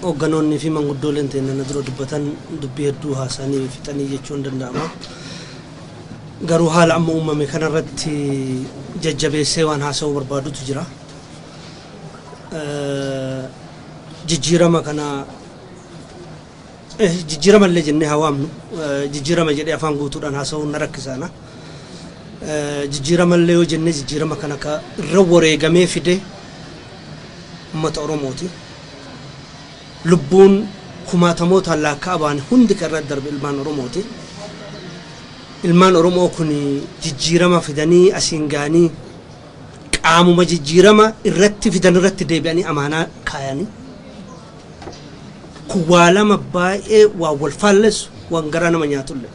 Ogganoonni fi manguddoleen teennana dura dubbatan dubbii hedduu haasanii fixanii jechuun danda'ama. Garuu haala amma uumame kanarratti jajjabeessee waan haasa'uu barbaadutu jira. Jijjiirama kana jijjiirama illee jennee hawaamnu jijjiirama jedhee afaan guutuudhaan haasa'uun na rakkisaana. Jijjiirama illee yoo jennee jijjiirama kana ka irra wareegamee fide uummata Oromooti. Lubbuun kumaatamoota lakkaa'aman hundi kan irratti darbe ilmaan Oromooti. Ilmaan Oromoo kun jijjiirama fidanii asiin gaanii qaamuma jijjiirama irratti fidan irratti deebi'anii amaanaa kaayanii. Kuwaalama baay'ee waa wal faalleessu waan garaa nama nyaatullee.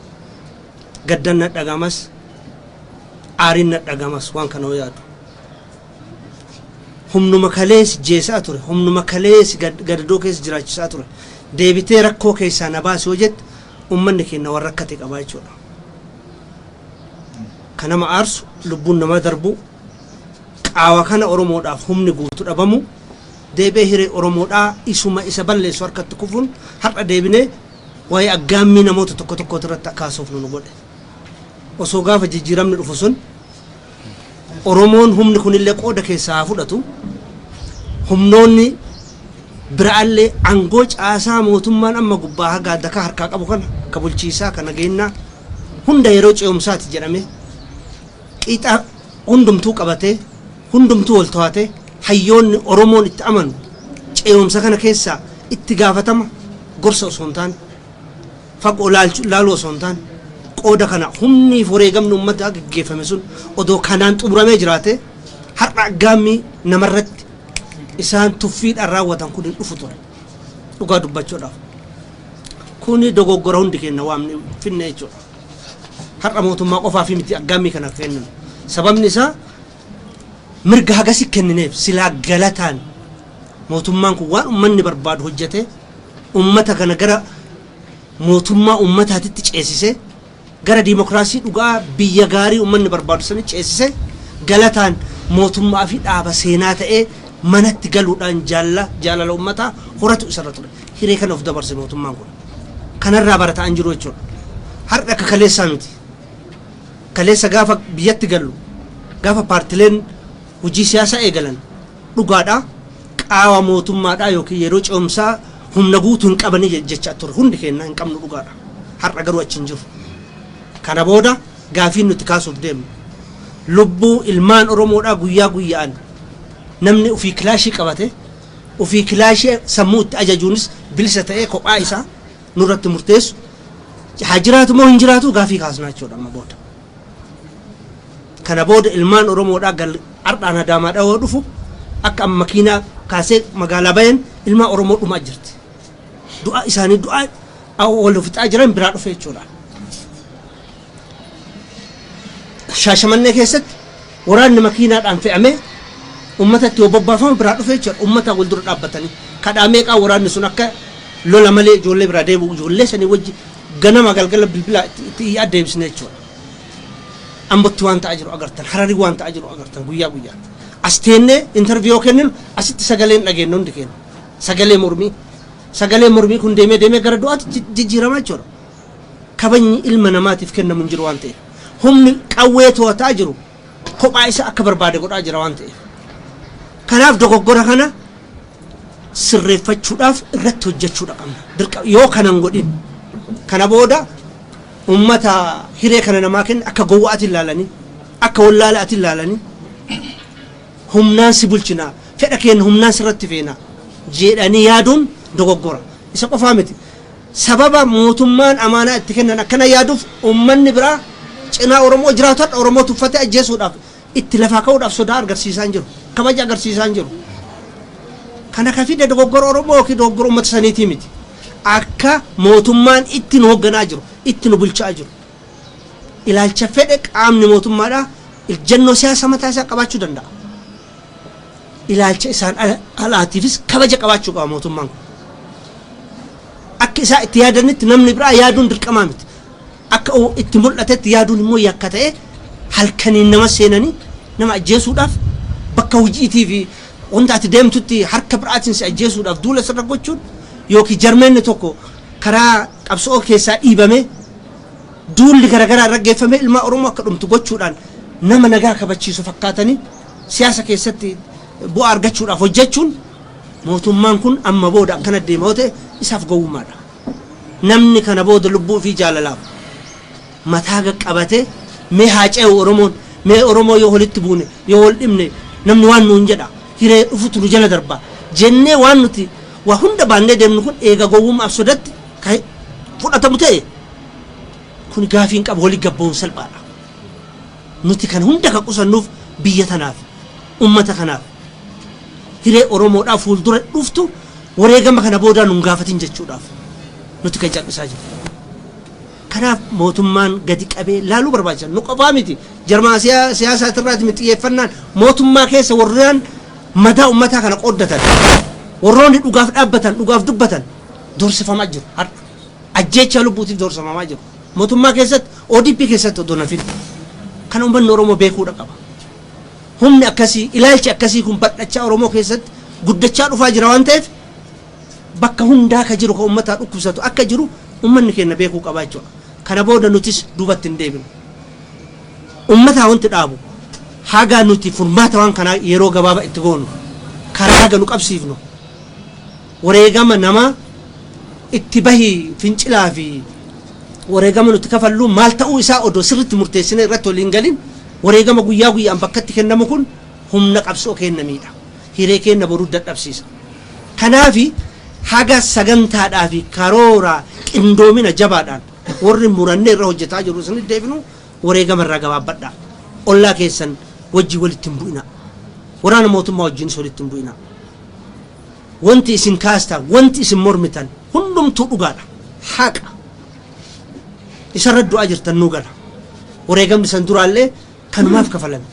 Gaddan na dhagamas aariin na dhagamas waan kana yaadu. Humnuma kalees jeesaa ture, humnuma kalees gadadoo keessa jiraachisaa ture. Deebitee rakkoo keessaa na baasee hojjette uummanni keenya warra rakkate qabaa jechuudha. Kanama aarsu lubbuun nama darbu qaawa kana Oromoodhaaf humni guutuu dhabamu deebee hiree Oromoodhaa isuma isa balleessu harkatti kufuun har'a deebinee waa'ee aggaammii namoota tokko tokko irratti akkaasuuf nu godhe. Osoo gaafa jijjiiramni dhufu sun Oromoon humni kunillee qooda keessaa fudhatu humnoonni biraallee aangoo caasaa mootummaan amma gubbaa haga addakaa harkaa qabu kana ka bulchiisaa kana geennaa hunda yeroo ce'umsaati jedhame qixa hundumtuu qabatee hundumtuu wal to'atee hayyoonni Oromoon itti amanu ce'umsa kana keessaa itti gaafatama gorsa osoo hin taane fagoo laaluu osoo hin taane qooda kana humni wareegamni uummata gaggeeffame sun odoo kanaan xumuramee jiraate har'a gaammii namarratti isaan tuffiidhaan raawwatan kun dhufu ture dhugaa dubbachuudhaaf kuni dogoggora hundi keenya waamne finne jechuudha. Har'a mootummaa qofaa fi miti aggaammii kana kennan sababni isaa mirga hagasi kennineef silaa galataan mootummaan kun waan uummanni barbaadu hojjete uummata kana gara mootummaa uummataatitti ceesisee gara dimokiraasii dhugaa biyya gaarii uummanni barbaadu sani ceesisee galataan mootummaa fi dhaaba seenaa ta'ee manatti galuudhaan jaalala uummataa horatu isarra ture. Hiree kana of dabarse mootummaan kun kanarraa barataan jiru jechuudha. Har'a akka kaleessaa miti. Kaleessa gaafa biyyatti galu gaafa paartileen hojii siyaasaa eegalan dhugaadhaa qaawa mootummaadhaa yookiin yeroo ce'umsaa humna guutuu hin qabanii jechaa ture hundi keenya hin qabnu dhugaadha. Har'a garuu achi hin jiru. Kana booda gaafiin nuti kaasuuf deemnu lubbuu ilmaan Oromoodhaa guyyaa guyyaan namni ofii kilaashii qabate ofii kilaashii sammuu itti ajajuunis bilisa ta'ee kophaa isaa nurratti murteessu haa jiraatu moo hin jiraatu gaafii kaasnaa jechuudha amma booda. Kana booda ilmaan Oromoodhaa har'aan Adaamaadhaa yoo dhufu akka amma makiinaa kaasee magaalaa bayan ilmaan Oromoo dhumaa jirti. Du'a isaanii du'a wal fixaa jiran biraa dhufe jechuudha. Shaashamannee keessatti waraanni makiinaadhaan fe'amee uummatatti yoo bobbaafamu biraa dhufe jechuudha. Uummata wal dura dhaabbatanii kadhaa meeqaa waraanni sun akka lola malee ijoollee biraa deebi'u ijoollee sanii wajji ganama galgala bilbila itti adeemsine jechuudha. Ambotti waan ta'aa jiru agartan Hararii waan ta'aa jiru agartan guyyaa guyyaa asteennee interviyuu kenninu asitti sagaleen dhageenye hundi keenya sagalee mormii kun deemee gara du'aatti jijjiiramaa jechuudha. Kabajni ilma namaatiif kennamu hin jiru waan ta'eef humni qawwee to'ataa jiru kophaa isa akka barbaade godhaa jira waan ta'eef kanaaf dogoggora kana sirreeffachuudhaaf irratti hojjechuudha qabna yoo kanan godhin kana booda ummata hiree kana namaa kenna akka gowwaati ilaalanii akka wallaalaati ilaalanii humnaan si bulchina fedha keenya humnaan sirratti feena jedhanii yaaduun dogoggora isa qofaa miti sababa mootummaan amaanaa itti kennan akkana yaaduuf ummanni biraa cinaa Oromoo jiraatota Oromoo tuffatee ajjeesuudhaaf itti lafaa ka'uudhaaf sodaa agarsiisaa jiru kabaja agarsiisaa jiru kana kafide dogoggora Oromoo ki dogoggora ummata saniitii miti akka mootummaan itti nu hoogganaa jiru itti nu bulchaa jiru ilaalcha fedhe qaamni mootummaadhaa iljannoo siyaasa mataa isaa qabaachuu danda'a ilaalcha isaan alaatiifis kabaja qabaachuu qaba mootummaan kun akka isaa itti yaadanitti namni biraa yaaduun dirqamaa miti akka itti mul'atetti yaaduun immoo yakka ta'e halkaniin nama seenanii nama ajjeesuudhaaf bakka hojiitii fi wanta ati deemtutti harka biraatiin si ajjeesuudhaaf duula sirra gochuun yooki jarmeenni tokko karaa qabsoo keessaa dhiibame duulli garagaraa raggeeffame ilma oromoo akka dhumtu gochuudhaan nama nagaa kabachiisu fakkaatanii siyaasa keessatti bu'aa argachuudhaaf hojjechuun mootummaan kun amma booda akkana deemaa ta'e isaaf gowwummaadha. Namni kana booda lubbuu fi jaalalaaf mataa qabatee mee haa ce'u oromoon mee oromoo yoo walitti buune yoo wal dhibne namni waan nuun jedha hiree dhufutu nu jala darba jennee waan nuti waa hunda baannee deemnu kun eega gowwummaaf sodatti fudhatamu ta'e kun gaafiin qabu walii gabboon salphaadha. Nuti kan hunda kan qusannuuf biyya tanaaf ummata kanaaf hiree oromoodhaaf fuuldura dhuftu wareegama kana booda nun gaafatin jechuudhaaf nuti kan cal'isaa jiru. Kanaaf mootummaan gadi qabee laaluu barbaachisan nu qofaa miti jarmaa siyaasaa irraati miti xiyyeeffannaan mootummaa keessa warreen madaa ummataa kana qooddatan warroonni dhugaaf dhaabbatan dhugaaf dubbatan doorsifamaa jiru. Ajjeechaa lubbuutiif doorsifamaa jiru mootummaa keessatti ODP keessatti odoo nafin kan uummanni oromoo beekuudha qaba. Humni akkasii ilaalchi akkasii kun badhachaa oromoo keessatti guddachaa dhufaa jira waan ta'eef bakka hundaa ka jiru ka ummataa dhukkubsatu akka jiru ummanni keenya beekuu qaba jechuudha. Kana booda nutis duubatti hin deebinu. Ummataa wanti dhaabu haga nuti furmaata waan kana yeroo gabaabaa itti goonu karaa haga nu qabsiifnu wareegama nama itti bahi fincilaa fi wareegama nuti kafallu maal ta'uu isaa odoo sirriitti murteessine irratti waliin galin wareegama guyyaa guyyaan bakkatti kennamu kun humna qabsoo kennamiidha. Hiree kenna boruu dadhabsiisa. Kanaafi haga sagantaadhaa fi karoora qindoomina jabaadhaan warri murannee irra hojjetaa jiru isin deebinu wareegama irraa gabaabbadhaa. Ollaa keessan wajji walitti hin bu'ina. Waraana mootummaa wajjin walitti hin bu'ina. Wanti isin kaastan wanti isin mormitan hundumtuu dhugaadha. Haqa. Isarra du'aa jirtan nuu gala. Wareegamni san duraallee kanumaaf kafalame.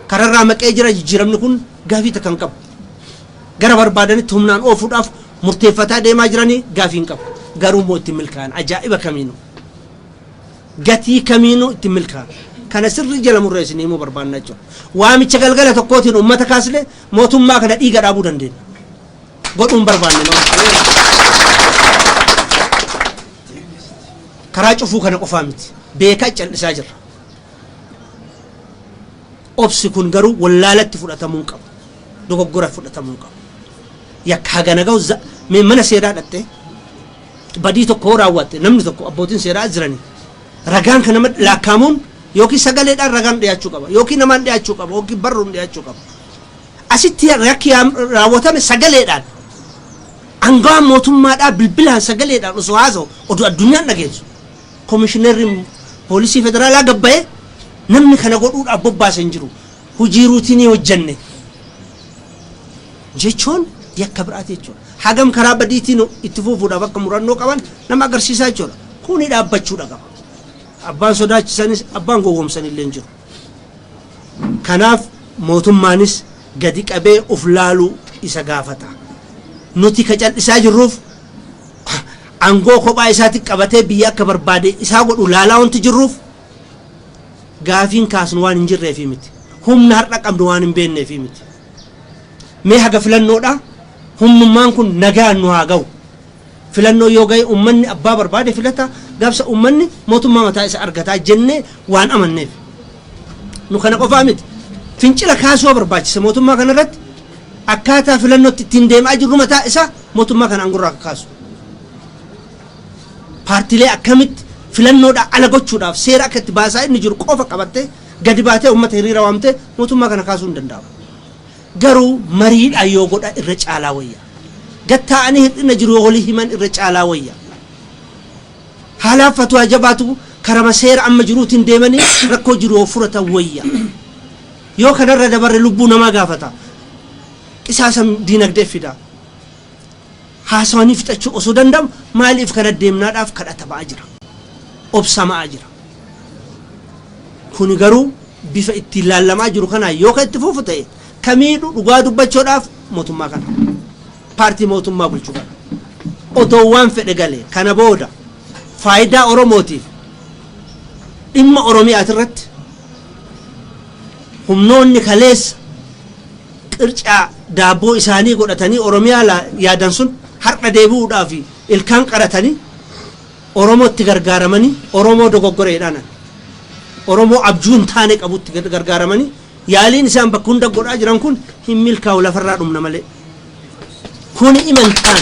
Kararraa maqee jira jijjiiramni kun gaafii takkan qabu. Gara barbaadanitti humnaan oofuudhaaf murteeffataa deemaa jiranii gaafiin qabu. Garuu immoo itti milkaa'an ajaa'iba kamiinuu. Gatii kamiinuu itti milkaa'an. Kana sirrii jala murreessinii immoo barbaanna jechuudha. Waamicha galgala tokkootiin uummata kaaslee mootummaa kana dhiiga dhaabuu dandeenya. Godhuun barbaanne karaa cufuu kana qofaa miti. Beekaa callisaa jirra. Obsi kun garuu wallaalatti fudhatamuu qaba. Dogoggora fudhatamuu qaba. Yakka hagana ga'u mana seeraa dhatte badii tokko raawwatte namni tokko abbootiin seeraa jiranii ragaan kana laakkaamuun yookiin sagaleedhaan ragaan dhiyaachuu qaba yookiin namaan dhiyaachuu qaba yookiin barruun dhiyaachuu qaba. Asitti rakki raawwatame sagaleedhaan angawaan mootummaadhaa bilbilaan sagaleedhaan osoo haasa'u oduu addunyaan dhageessu. Komishineerri poolisii federaalaa gabbayee namni kana godhuudhaaf bobbaasan jiru hojii ruutinii hojjenne jechuun yakka biraati jechuudha. Hagam karaa badiitiin itti fufuudhaaf akka murannoo qaban nama agarsiisaa jechuudha. Kuni dhaabbachuudha qaba. Abbaan sodaachisanis abbaan gowwoomsanillee jiru. Kanaaf mootummaanis gadi qabee of laaluu isa gaafata. Nuti ka callisaa jirruuf angoo kophaa isaatti qabatee biyya akka barbaade isaa godhu laalaa wanti jirruuf gaafiin kaasnu waan hin jirreefi miti. Humna har'a qabnu waan hin beekneefi miti. Mee haga filannoodha humnummaan kun nagaan nu haa ga'u. Filannoo yoo ga'e ummanni abbaa barbaade filata gaafsa ummanni mootummaa mataa isa argataa jennee waan amanneef. Nu kana qofaa miti. Fincila kaasuu barbaachisa mootummaa kanarratti akkaataa filannootti ittiin deemaa jirru mataa isa mootummaa kana angurraa kaasu. Paartilee akkamitti filannoodha ala gochuudhaaf seera akka itti baasaa inni jiru qofa qabattee gadi baatee uummata hiriira waamtee mootummaa kana kaasuu hin danda'amu. Garuu mariidhaan yoo godha irra caalaa wayya. Gattaa'anii hir'ina jiru walii himan irra caalaa wayya. Haalaaf fatwaa jabaatu karama seera amma jiruutiin deemanii rakkoo jiru furatan wayya. Yoo kanarra dabarre lubbuu namaa gaafata. Qisaasam diinagdee fida. Haasawanii fixachuu osoo danda'amu maaliif kana deemnaadhaaf kadhata ba'aa jira. Obsamaa jira. Kuni garuu bifa ittiin laallamaa jiru kanaa yoo kan itti fufu ta'e kamiidhu dhugaa dubbachuudhaaf mootummaa kana. Paartii mootummaa bulchuu kana. Odoo waan fedhe galee kana booda faayidaa Oromootiif dhimma Oromiyaati irratti humnoonni kaleessa qircaa daabboo isaanii godhatanii Oromiyaa yaadan sun har'a deebi'uudhaaf ilkaan qaratanii Oromootti gargaaramanii Oromoo dogoggoreedhaan Oromoo abjuun taane qabutti gargaaramanii yaaliin isaan bakka hunda godhaa jiran kun hin milkaa'u lafarraa dhumna malee kun imantaan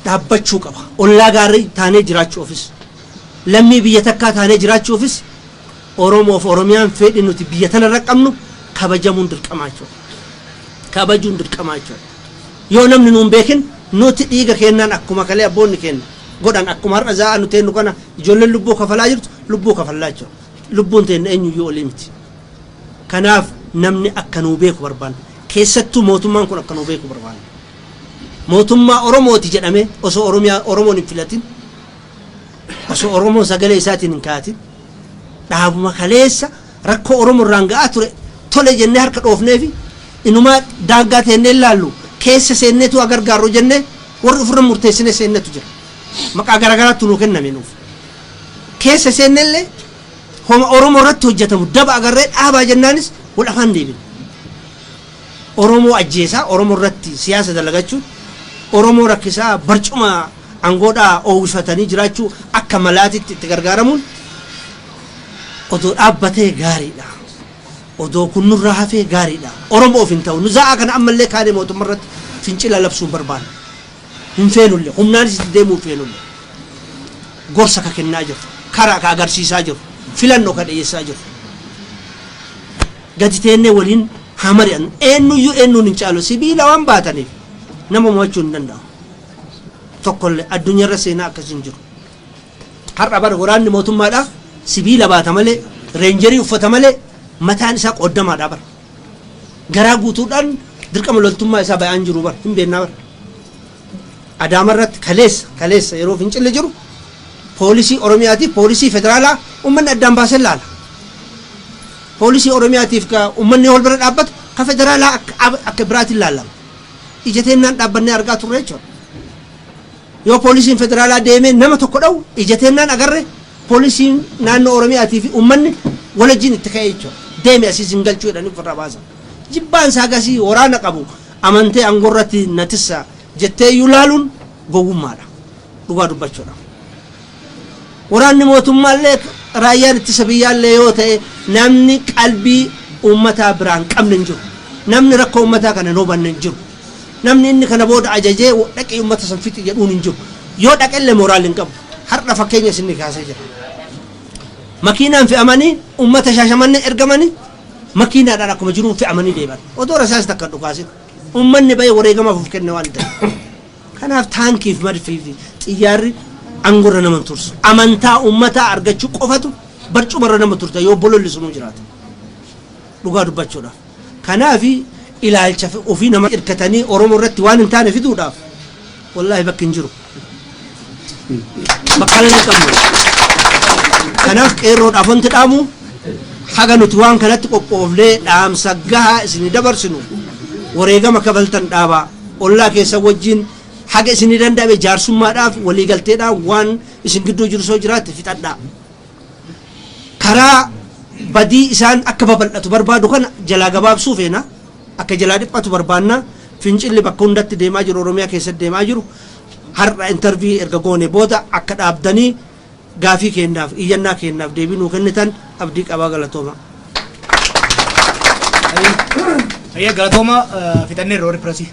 dhaabbachuu qaba ollaa gaarii taanee jiraachuufis lammii biyya takkaa taanee jiraachuufis Oromoof Oromiyaan fedhi nuti biyya tanarra qabnu kabajamuun dirqamaachuu yoo namni nuun beekin nuti dhiiga kennaan akkuma kalee abboonni kenna godhan akkuma har'a za'a nuti ennu kana ijoolleen lubbuu kafalaa jirtu lubbuu kafallaa jiru lubbuun teenya eenyuyyuu olii miti kanaaf namni akka nuu beeku barbaanna keessattuu mootummaan kun akka nuu beeku barbaanna mootummaa Oromooti jedhame osoo Oromoon hin filatin osoo Oromoon sagalee isaatiin hin kaatin dhaabuma kaleessa rakkoo Oromoo irraan ga'aa ture tole jennee harka dhoofneefi inumaa daangaa teennee ilaallu keessa seenneetu agargaarru jennee warri ofirra murteessine seennetu jira maqaa garagaraatti nuu kenname nuuf keessa seennellee homa Oromoo irratti hojjetamu daba agarree dhaabaa jennaanis wal afaan deebine Oromoo ajjeesaa Oromoo irratti siyaasa dalagachuun Oromoo rakkisaa barcuma angoodhaa oowwifatanii jiraachuu akka malaatitti itti gargaaramuun odoo dhaabbatee gaariidha odoo kun nurraa hafee gaariidha Oromoo of hin ta'u nu za'a kana ammallee kaanee mootummaa irratti fincila labsuun barbaanna hin feenulle humnaanis itti deemuu feenulle gorsa ka kennaa jiru karaa ka agarsiisaa jiru filannoo ka dhiyeessaa jiru gadi teennee waliin haa mari'an eenyuyyuu eenyuun hin caalu sibiila waan baataniif nama mo'achuu hin danda'u tokkollee addunyaarra seenaa akkasii hin jiru har'a bara waraanni mootummaadhaa sibiila baata malee reenjerii uffata malee mataan isaa qoddamaadhaa bara garaa guutuudhaan dirqama loltummaa isaa bayaan jiru bara hin beennaa bara adaamarratti kaleessa yeroo fincilli jiru poolisii Oromiyaatiif poolisii federaalaa ummanni addaan baasee laala poolisii Oromiyaatiif ka ummanni wal bira dhaabbatu ka federaalaa akka biraatiin laalama ijateennaan dhaabbannee argaa turre jechuudha yoo poolisiin federaalaa deemee nama tokko dhawu ijateennaan agarre poolisiin naannoo Oromiyaatiif ummanni walajjiin itti ka'ee jechuudha deeme asii sin galchuu jedhanii ofirraa baasan jibbaan isaa gasii waraana qabu amantee angorratti natissa jettee iyyuu laaluun gowwummaadha dhugaa dubbachuudha waraanni mootummaallee raayyaan ittisa biyyaallee yoo ta'e namni qalbii ummataa biraan qabne hin jiru namni rakkoo ummataa kana hin hubanne hin jiru namni inni kana booda ajajee dhaqee ummata san fixi jedhuun hin jiru yoo dhaqellee moraal hin qabu har'a fakkeenya isinni kaasee jira makiinaan fe'amanii ummata Shaashamannee ergamanii makiinaadhaan akkuma jiruun fe'amanii deeman odoo rasaas takka dhukaasin ummanni ba'ee wareegamaaf of kenne waan ta'e kanaaf taankiif madfii fi xiyyaarri angorra nama tursu amantaa ummataa argachuu qofatu barcumarra nama turta yoo bololli sunuu jiraata dhugaa dubbachuudhaaf kanaaf ilaalcha ofii nama irkatanii Oromoo irratti waan hin taane fiduudhaaf wallaahi bakki hin jiru bakka hin qabnu kanaaf qeerroodhaaf wanti dhaamu haga nuti waan kanatti qophooflee dhaamsa gahaa isinii dabarsinu wareegama kabaltan dhaabaa ollaa keessa wajjin haga isinii danda'ame jaarsummaadhaaf waliigalteedhaan waan isin gidduu jiru soo jiraate fixadhaa karaa badii isaan akka babal'atu barbaadu kana jalaa gabaabsuu feena akka jalaa dhiphatu barbaanna fincilli bakka hundatti deemaa jiru Oromiyaa keessatti deemaa jiru har'a intervii erga goone booda akka dhaabdanii gaafii kennaaf iyyannaa kennaaf deebii nuu kennitan abdii qabaa galatooma ayya galatooma fixannee roori pirasii